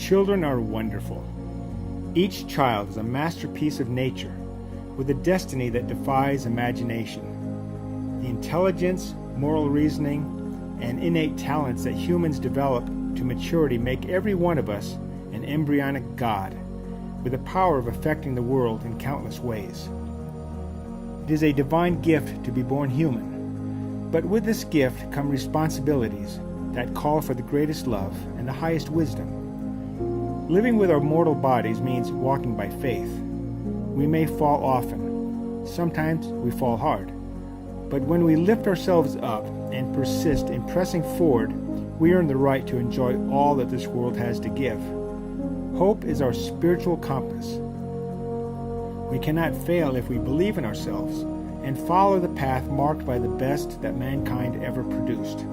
Children are wonderful. Each child is a masterpiece of nature with a destiny that defies imagination. The intelligence, moral reasoning, and innate talents that humans develop to maturity make every one of us an embryonic God with the power of affecting the world in countless ways. It is a divine gift to be born human, but with this gift come responsibilities that call for the greatest love and the highest wisdom. Living with our mortal bodies means walking by faith. We may fall often. Sometimes we fall hard. But when we lift ourselves up and persist in pressing forward, we earn the right to enjoy all that this world has to give. Hope is our spiritual compass. We cannot fail if we believe in ourselves and follow the path marked by the best that mankind ever produced.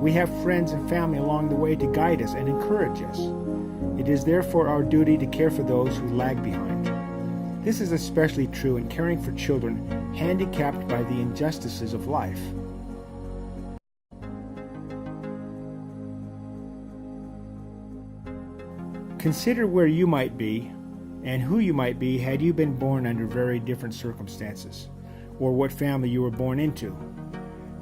We have friends and family along the way to guide us and encourage us. It is therefore our duty to care for those who lag behind. This is especially true in caring for children handicapped by the injustices of life. Consider where you might be and who you might be had you been born under very different circumstances, or what family you were born into.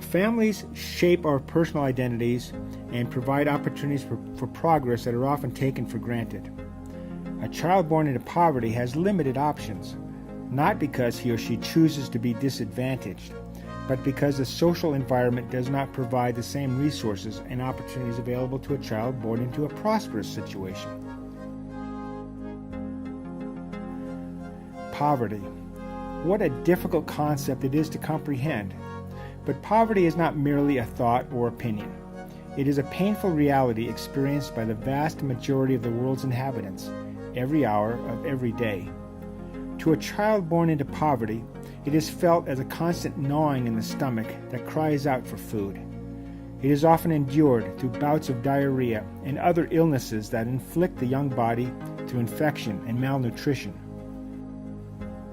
Families shape our personal identities and provide opportunities for progress that are often taken for granted. A child born into poverty has limited options, not because he or she chooses to be disadvantaged, but because the social environment does not provide the same resources and opportunities available to a child born into a prosperous situation. Poverty. What a difficult concept it is to comprehend. But poverty is not merely a thought or opinion. It is a painful reality experienced by the vast majority of the world's inhabitants, every hour of every day. To a child born into poverty, it is felt as a constant gnawing in the stomach that cries out for food. It is often endured through bouts of diarrhea and other illnesses that inflict the young body through infection and malnutrition.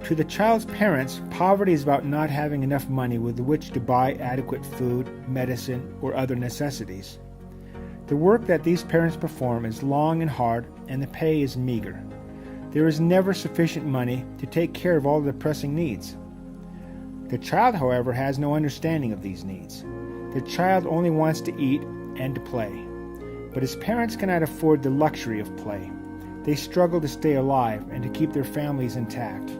To the child's parents, poverty is about not having enough money with which to buy adequate food, medicine, or other necessities. The work that these parents perform is long and hard, and the pay is meager. There is never sufficient money to take care of all the pressing needs. The child, however, has no understanding of these needs. The child only wants to eat and to play. But his parents cannot afford the luxury of play. They struggle to stay alive and to keep their families intact.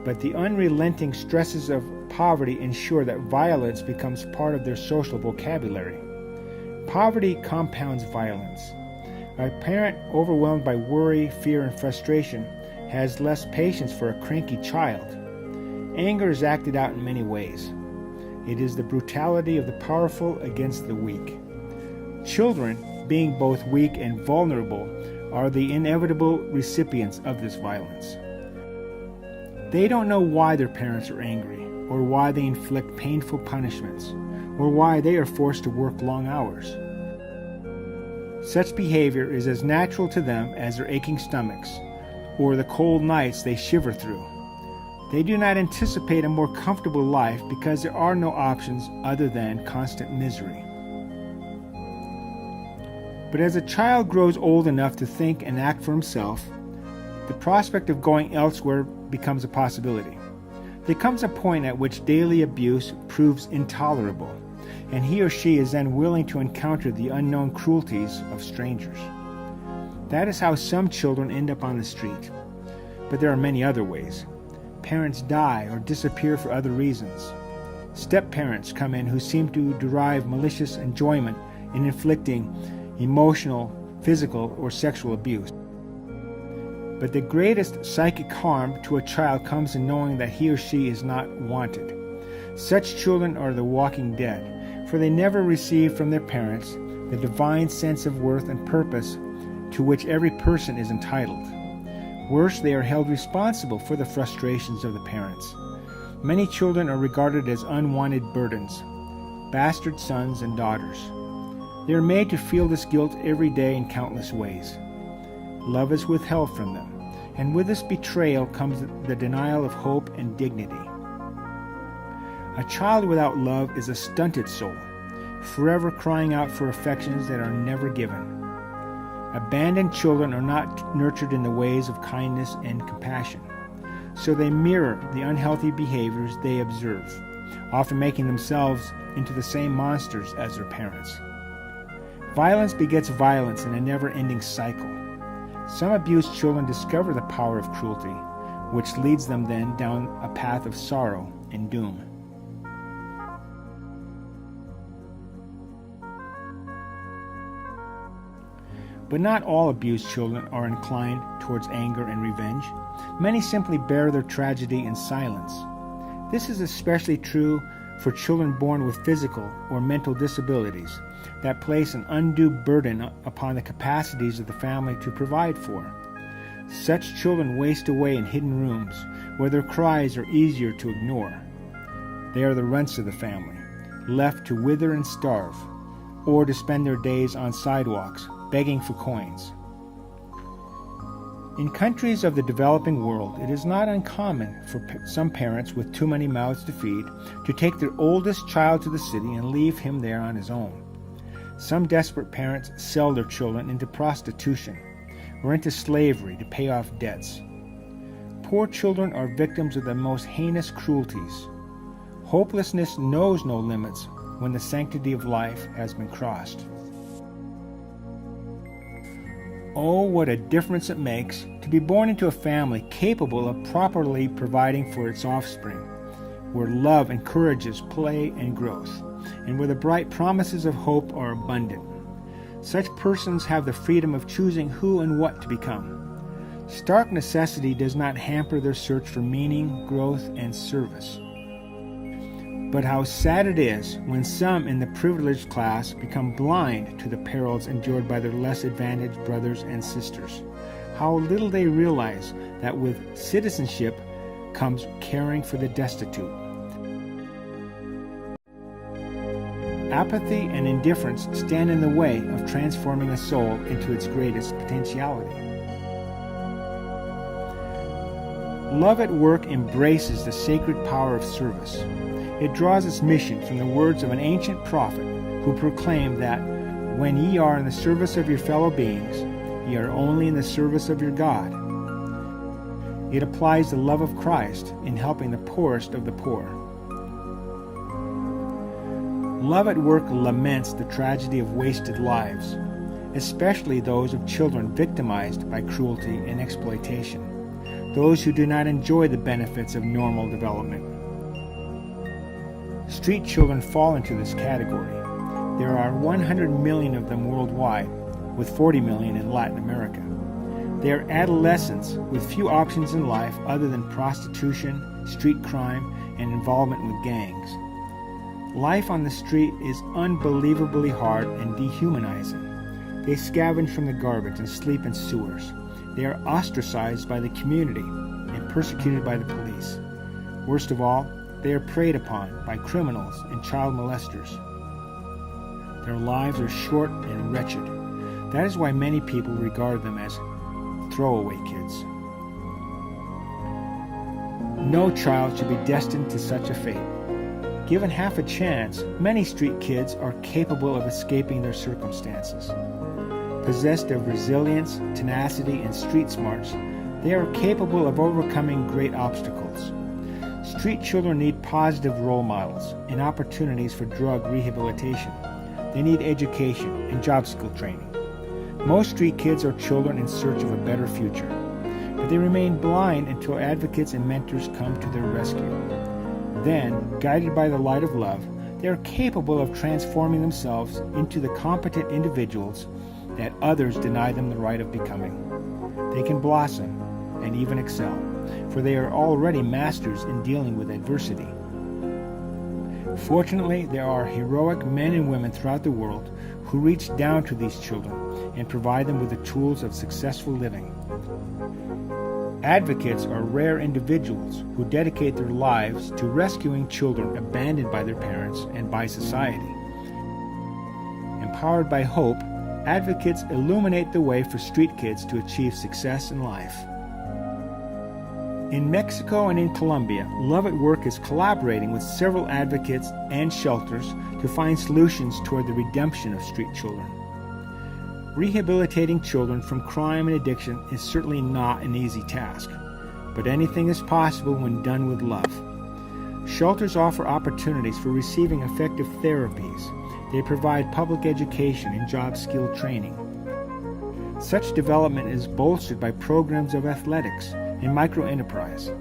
But the unrelenting stresses of poverty ensure that violence becomes part of their social vocabulary. Poverty compounds violence. A parent overwhelmed by worry, fear, and frustration has less patience for a cranky child. Anger is acted out in many ways. It is the brutality of the powerful against the weak. Children, being both weak and vulnerable, are the inevitable recipients of this violence. They don't know why their parents are angry, or why they inflict painful punishments, or why they are forced to work long hours. Such behavior is as natural to them as their aching stomachs, or the cold nights they shiver through. They do not anticipate a more comfortable life because there are no options other than constant misery. But as a child grows old enough to think and act for himself, the prospect of going elsewhere becomes a possibility. There comes a point at which daily abuse proves intolerable, and he or she is then willing to encounter the unknown cruelties of strangers. That is how some children end up on the street. But there are many other ways. Parents die or disappear for other reasons. Step-parents come in who seem to derive malicious enjoyment in inflicting emotional, physical, or sexual abuse. But the greatest psychic harm to a child comes in knowing that he or she is not wanted. Such children are the walking dead, for they never receive from their parents the divine sense of worth and purpose to which every person is entitled. Worse, they are held responsible for the frustrations of the parents. Many children are regarded as unwanted burdens, bastard sons and daughters. They are made to feel this guilt every day in countless ways. Love is withheld from them, and with this betrayal comes the denial of hope and dignity. A child without love is a stunted soul, forever crying out for affections that are never given. Abandoned children are not nurtured in the ways of kindness and compassion, so they mirror the unhealthy behaviors they observe, often making themselves into the same monsters as their parents. Violence begets violence in a never-ending cycle. Some abused children discover the power of cruelty, which leads them then down a path of sorrow and doom. But not all abused children are inclined towards anger and revenge. Many simply bear their tragedy in silence. This is especially true for children born with physical or mental disabilities that place an undue burden upon the capacities of the family to provide for. Such children waste away in hidden rooms where their cries are easier to ignore. They are the runts of the family, left to wither and starve, or to spend their days on sidewalks begging for coins. In countries of the developing world, it is not uncommon for some parents with too many mouths to feed to take their oldest child to the city and leave him there on his own. Some desperate parents sell their children into prostitution or into slavery to pay off debts. Poor children are victims of the most heinous cruelties. Hopelessness knows no limits when the sanctity of life has been crossed. Oh, what a difference it makes to be born into a family capable of properly providing for its offspring, where love encourages play and growth, and where the bright promises of hope are abundant. Such persons have the freedom of choosing who and what to become. Stark necessity does not hamper their search for meaning, growth, and service. But how sad it is when some in the privileged class become blind to the perils endured by their less advantaged brothers and sisters. How little they realize that with citizenship comes caring for the destitute. Apathy and indifference stand in the way of transforming a soul into its greatest potentiality. Love at Work embraces the sacred power of service. It draws its mission from the words of an ancient prophet who proclaimed that when ye are in the service of your fellow beings, ye are only in the service of your God. It applies the love of Christ in helping the poorest of the poor. Love at Work laments the tragedy of wasted lives, especially those of children victimized by cruelty and exploitation, those who do not enjoy the benefits of normal development. Street children fall into this category. There are 100 million of them worldwide, with 40 million in Latin America. They are adolescents with few options in life other than prostitution, street crime, and involvement with gangs. Life on the street is unbelievably hard and dehumanizing. They scavenge from the garbage and sleep in sewers. They are ostracized by the community and persecuted by the police. Worst of all, they are preyed upon by criminals and child molesters. Their lives are short and wretched. That is why many people regard them as throwaway kids. No child should be destined to such a fate. Given half a chance, many street kids are capable of escaping their circumstances. Possessed of resilience, tenacity, and street smarts, they are capable of overcoming great obstacles. Street children need positive role models and opportunities for drug rehabilitation. They need education and job skill training. Most street kids are children in search of a better future, but they remain blind until advocates and mentors come to their rescue. Then, guided by the light of love, they are capable of transforming themselves into the competent individuals that others deny them the right of becoming. They can blossom and even excel, for they are already masters in dealing with adversity. Fortunately, there are heroic men and women throughout the world who reach down to these children and provide them with the tools of successful living. Advocates are rare individuals who dedicate their lives to rescuing children abandoned by their parents and by society. Empowered by hope, advocates illuminate the way for street kids to achieve success in life. In Mexico and in Colombia, Love at Work is collaborating with several advocates and shelters to find solutions toward the redemption of street children. Rehabilitating children from crime and addiction is certainly not an easy task, but anything is possible when done with love. Shelters offer opportunities for receiving effective therapies. They provide public education and job skill training. Such development is bolstered by programs of athletics and microenterprise.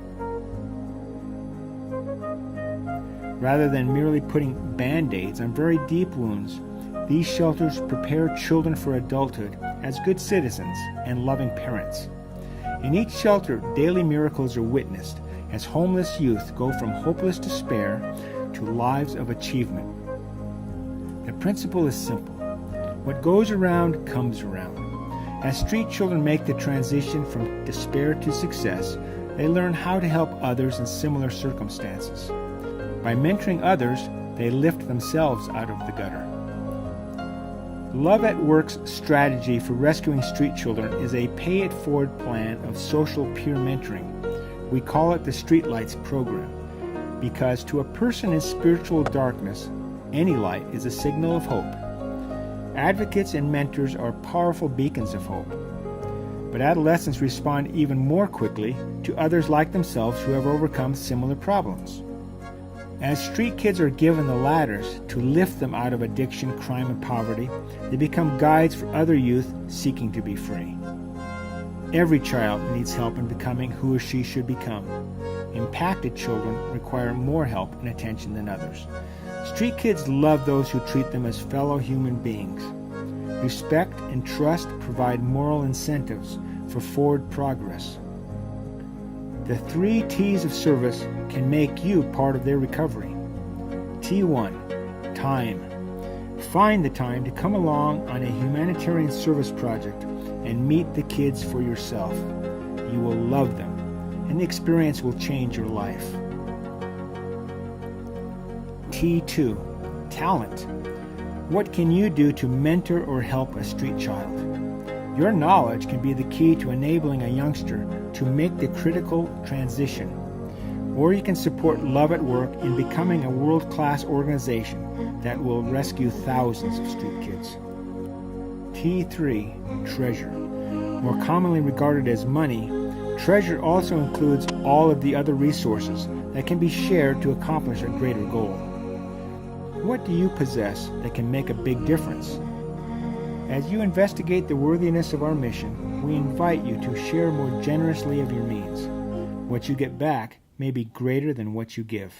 Rather than merely putting band-aids on very deep wounds, these shelters prepare children for adulthood as good citizens and loving parents. In each shelter, daily miracles are witnessed as homeless youth go from hopeless despair to lives of achievement. The principle is simple. What goes around comes around. As street children make the transition from despair to success, they learn how to help others in similar circumstances. By mentoring others, they lift themselves out of the gutter. Love at Work's strategy for rescuing street children is a pay-it-forward plan of social peer mentoring. We call it the Streetlights program, because to a person in spiritual darkness, any light is a signal of hope. Advocates and mentors are powerful beacons of hope. But adolescents respond even more quickly to others like themselves who have overcome similar problems. As street kids are given the ladders to lift them out of addiction, crime, and poverty, they become guides for other youth seeking to be free. Every child needs help in becoming who or she should become. Impacted children require more help and attention than others. Street kids love those who treat them as fellow human beings. Respect and trust provide moral incentives for forward progress. The 3 T's of service can make you part of their recovery. T1, time. Find the time to come along on a humanitarian service project and meet the kids for yourself. You will love them, and the experience will change your life. T2, talent. What can you do to mentor or help a street child? Your knowledge can be the key to enabling a youngster to make the critical transition. Or you can support Love at Work in becoming a world-class organization that will rescue thousands of street kids. T3, treasure. More commonly regarded as money, treasure also includes all of the other resources that can be shared to accomplish a greater goal. What do you possess that can make a big difference? As you investigate the worthiness of our mission, we invite you to share more generously of your means. What you get back may be greater than what you give.